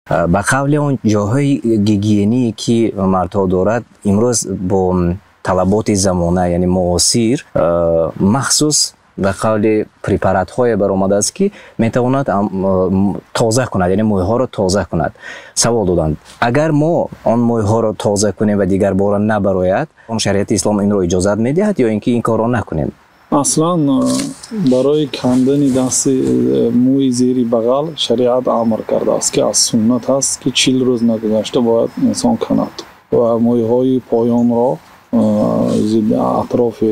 به قول اون جاهای گیگینی که مردها دارد امروز با طلبات زمانه یعنی معاصر مخصوص به قول پریپارات های برآمده است که میتواند تازه کند، یعنی موی ها را تازه کند. سوال دادند اگر ما آن موی ها را تازه کنیم و دیگر بار نبراید، اون شریعت اسلام این را اجازت میدهد یا اینکه این کار را نکنیم؟ اصلا برای کندن دست موی زیر بغل شریعت امر کرده است که از سنت است که 40 روز نگذشته باید انسان کند و موی های پایان را اطراف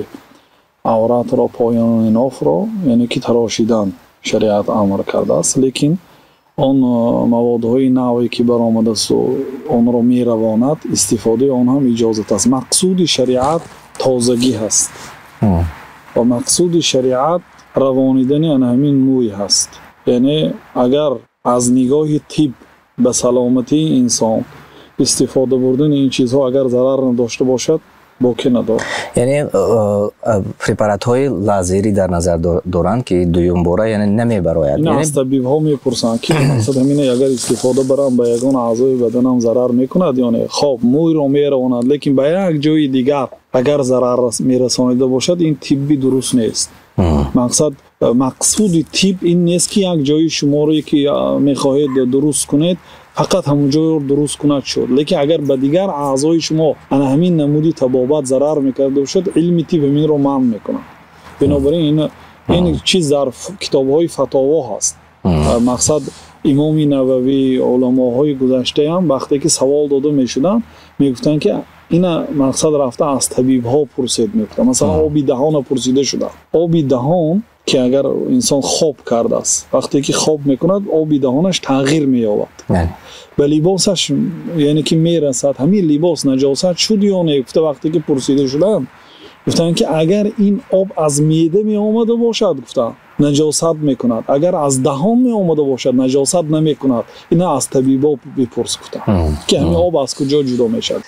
عورت را پایان ناف را یعنی که تراشیدن شریعت امر کرده است. لیکن آن موادهای نوعی که برآمده است و آن را میرواند استفاده آن هم اجازت است. مقصود شریعت تازگی هست و مقصود شریعت روانیدن همین موی هست. یعنی اگر از نگاه طب به سلامتی انسان استفاده بردن این چیزها اگر ضرر نداشته باشد باکی ندارد. یعنی پریپارات های لازری در نظر دارند که دوم باره یعنی نمیبراید. این از طبیب ها میپرسند که مقصد همینه اگر استفاده برم به یگان اعضای بدنم ضرر میکند یا نه. خب موی را میرواند لیکن به یک جای دیگر اگر ضرر میرسانیده باشد این طبی درست نیست. مقصود طب این نیست که یک جای شما رو که میخواهید درست کنید فقط همون جای رو درست کند شد، لیکن اگر به دیگر اعضای شما همین نمودی طبابت ضرر میکرده باشد علم طب همین رو منع میکنه. بنابراین این چیز در کتاب های فتاوا هست. مقصد امام نووی علماهای گذشته هم وقتی که سوال داده میشدن میگفتن که این مقصد رفته از طبیب ها پرسید میگفتن. مثلا آبی دهان پرسیده شده. آبی دهان که اگر انسان خواب کرده است وقتی که خواب میکند آبی دهانش تغییر مییابد. به لباسش یعنی که میرسد همین لباس نجاست شد یا نه. وقتی که پرسیده شدن گفتن که اگر این آب از معده می آمده باشد گفتن نجاست میکند، اگر از دهان می آمده باشد نجاست نمیکند. اینا از طبیبا بپرس گفتن که همین آب از کجا جدا میشد.